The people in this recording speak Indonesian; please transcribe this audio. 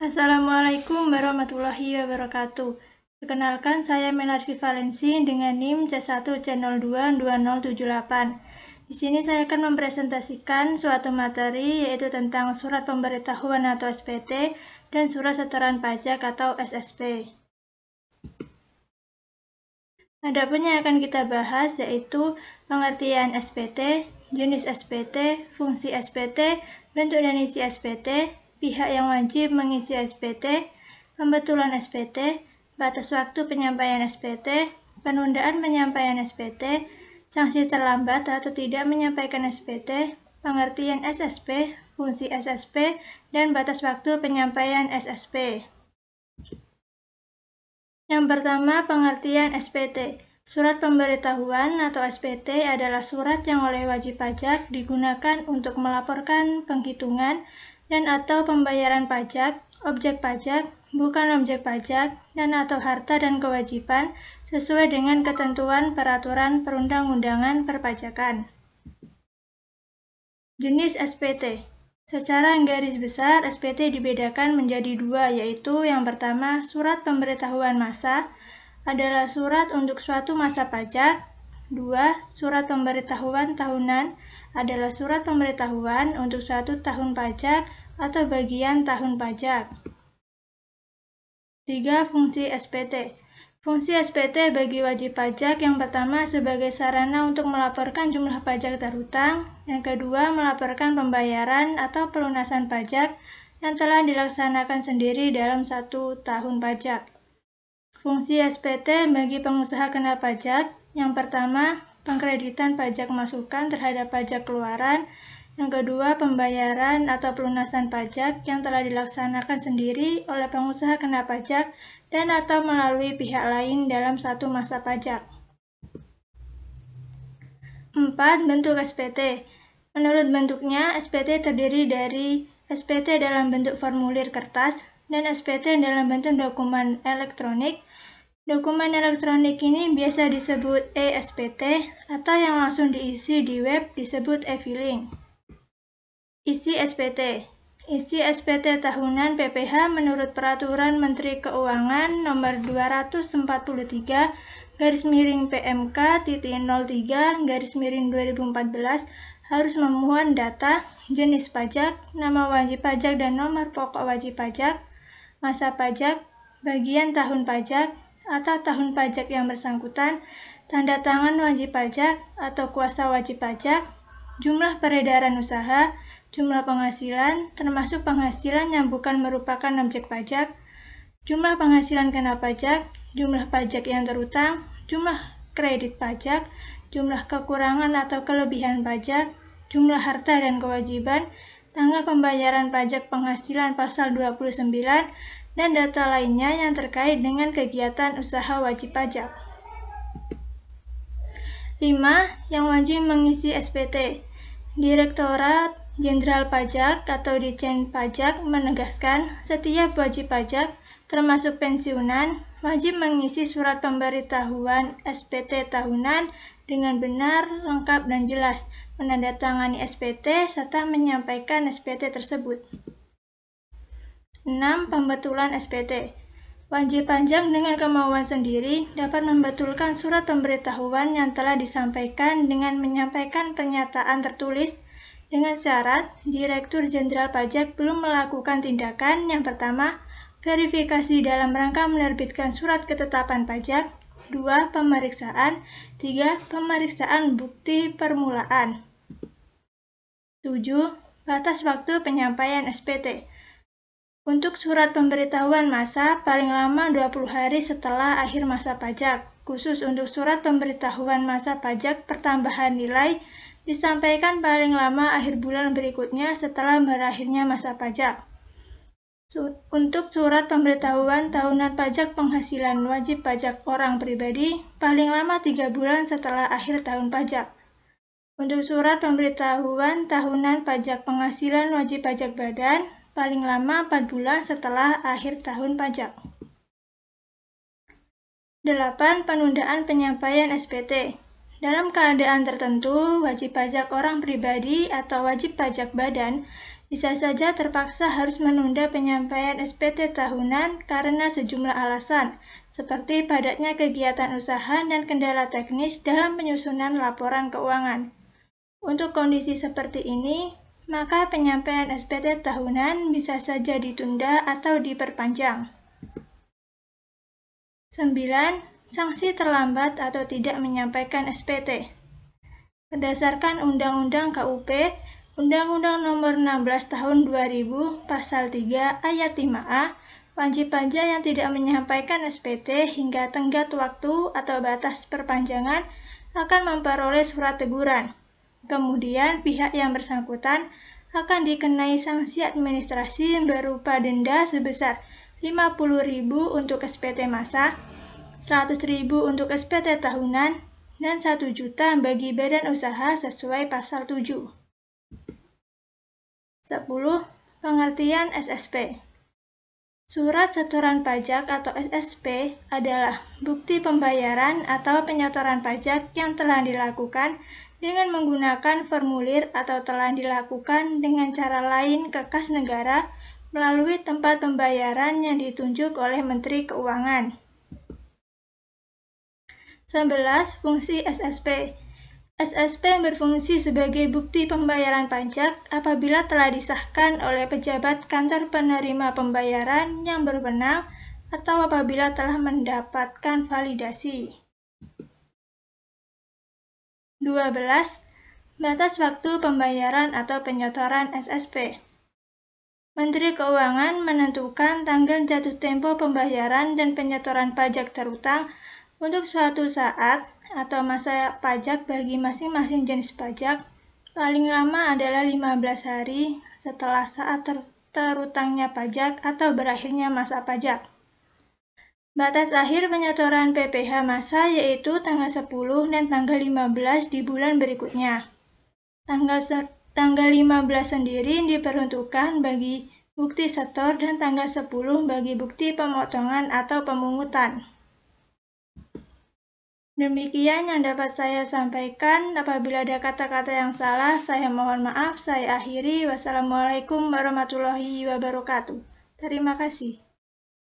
Assalamualaikum warahmatullahi wabarakatuh. Perkenalkan, saya Menarsi Valensi dengan NIM C1C022078. Di sini saya akan mempresentasikan suatu materi yaitu tentang surat pemberitahuan atau SPT dan surat setoran pajak atau SSP. Adapun yang akan kita bahas yaitu pengertian SPT, jenis SPT, fungsi SPT, bentuk dan isi SPT, pihak yang wajib mengisi SPT, pembetulan SPT, batas waktu penyampaian SPT, penundaan penyampaian SPT, sanksi terlambat atau tidak menyampaikan SPT, pengertian SSP, fungsi SSP, dan batas waktu penyampaian SSP. Yang pertama, pengertian SPT. Surat pemberitahuan atau SPT adalah surat yang oleh wajib pajak digunakan untuk melaporkan penghitungan dan atau pembayaran pajak, objek pajak, bukan objek pajak, dan atau harta dan kewajiban sesuai dengan ketentuan peraturan perundang-undangan perpajakan. Jenis SPT. Secara garis besar, SPT dibedakan menjadi dua, yaitu yang pertama, surat pemberitahuan masa adalah surat untuk suatu masa pajak. Dua, surat pemberitahuan tahunan adalah surat pemberitahuan untuk suatu tahun pajak atau bagian tahun pajak. 3. Fungsi SPT. Fungsi SPT bagi wajib pajak yang pertama sebagai sarana untuk melaporkan jumlah pajak terhutang, yang kedua melaporkan pembayaran atau pelunasan pajak yang telah dilaksanakan sendiri dalam 1 tahun pajak. Fungsi SPT bagi pengusaha kena pajak, yang pertama pengkreditan pajak masukan terhadap pajak keluaran, yang kedua pembayaran atau pelunasan pajak yang telah dilaksanakan sendiri oleh pengusaha kena pajak dan atau melalui pihak lain dalam satu masa pajak. 4. Bentuk SPT. Menurut bentuknya, SPT terdiri dari SPT dalam bentuk formulir kertas dan SPT dalam bentuk dokumen elektronik. Dokumen elektronik ini biasa disebut e-SPT atau yang langsung diisi di web disebut e-filing. Isi SPT. Isi SPT tahunan PPh menurut Peraturan Menteri Keuangan Nomor 243/PMK-03/2014 harus memuat data, jenis pajak, nama wajib pajak dan nomor pokok wajib pajak, masa pajak, bagian tahun pajak atau tahun pajak yang bersangkutan, tanda tangan wajib pajak atau kuasa wajib pajak, jumlah peredaran usaha, jumlah penghasilan, termasuk penghasilan yang bukan merupakan objek pajak, jumlah penghasilan kena pajak, jumlah pajak yang terhutang, jumlah kredit pajak, jumlah kekurangan atau kelebihan pajak, jumlah harta dan kewajiban, tanggal pembayaran pajak penghasilan pasal 29, dan data lainnya yang terkait dengan kegiatan usaha wajib pajak. 5. Yang wajib mengisi SPT. Direktorat Jenderal Pajak atau Ditjen Pajak menegaskan setiap wajib pajak, termasuk pensiunan, wajib mengisi surat pemberitahuan SPT tahunan dengan benar, lengkap, dan jelas, menandatangani SPT, serta menyampaikan SPT tersebut. 6. Pembetulan SPT. Wajib pajak dengan kemauan sendiri dapat membetulkan surat pemberitahuan yang telah disampaikan dengan menyampaikan pernyataan tertulis dengan syarat Direktur Jenderal Pajak belum melakukan tindakan yang pertama, verifikasi dalam rangka menerbitkan surat ketetapan pajak, 2. Pemeriksaan, 3. Pemeriksaan bukti permulaan. 7. Batas waktu penyampaian SPT. Untuk surat pemberitahuan masa, paling lama 20 hari setelah akhir masa pajak. Khusus untuk surat pemberitahuan masa pajak pertambahan nilai, disampaikan paling lama akhir bulan berikutnya setelah berakhirnya masa pajak. Untuk surat pemberitahuan tahunan pajak penghasilan wajib pajak orang pribadi, paling lama 3 bulan setelah akhir tahun pajak. Untuk surat pemberitahuan tahunan pajak penghasilan wajib pajak badan, paling lama 4 bulan setelah akhir tahun pajak. 8. Penundaan penyampaian SPT. Dalam keadaan tertentu, wajib pajak orang pribadi atau wajib pajak badan bisa saja terpaksa harus menunda penyampaian SPT tahunan karena sejumlah alasan, seperti padatnya kegiatan usaha dan kendala teknis dalam penyusunan laporan keuangan. Untuk kondisi seperti ini, maka penyampaian SPT tahunan bisa saja ditunda atau diperpanjang. 9. Sanksi terlambat atau tidak menyampaikan SPT. Berdasarkan Undang-Undang KUP, Undang-Undang Nomor 16 Tahun 2000, Pasal 3 Ayat 5A, wajib pajak yang tidak menyampaikan SPT hingga tenggat waktu atau batas perpanjangan akan memperoleh surat teguran. Kemudian pihak yang bersangkutan akan dikenai sanksi administrasi berupa denda sebesar 50.000 untuk SPT massa, 100.000 untuk SPT tahunan, dan 1 juta bagi badan usaha sesuai pasal 7. 10. Pengertian SSP. Surat setoran pajak atau SSP adalah bukti pembayaran atau penyetoran pajak yang telah dilakukan dengan menggunakan formulir atau telah dilakukan dengan cara lain ke kas negara melalui tempat pembayaran yang ditunjuk oleh Menteri Keuangan. 11. Fungsi SSP. SSP berfungsi sebagai bukti pembayaran pajak apabila telah disahkan oleh pejabat kantor penerima pembayaran yang berwenang atau apabila telah mendapatkan validasi. 12. Batas waktu pembayaran atau penyetoran SSP. Menteri Keuangan menentukan tanggal jatuh tempo pembayaran dan penyetoran pajak terutang untuk suatu saat atau masa pajak bagi masing-masing jenis pajak. Paling lama adalah 15 hari setelah saat terutangnya pajak atau berakhirnya masa pajak. Batas akhir penyetoran PPh massa yaitu tanggal 10 dan tanggal 15 di bulan berikutnya. Tanggal 15 sendiri diperuntukkan bagi bukti setor dan tanggal 10 bagi bukti pemotongan atau pemungutan. Demikian yang dapat saya sampaikan. Apabila ada kata-kata yang salah, saya mohon maaf. Saya akhiri. Wassalamualaikum warahmatullahi wabarakatuh. Terima kasih.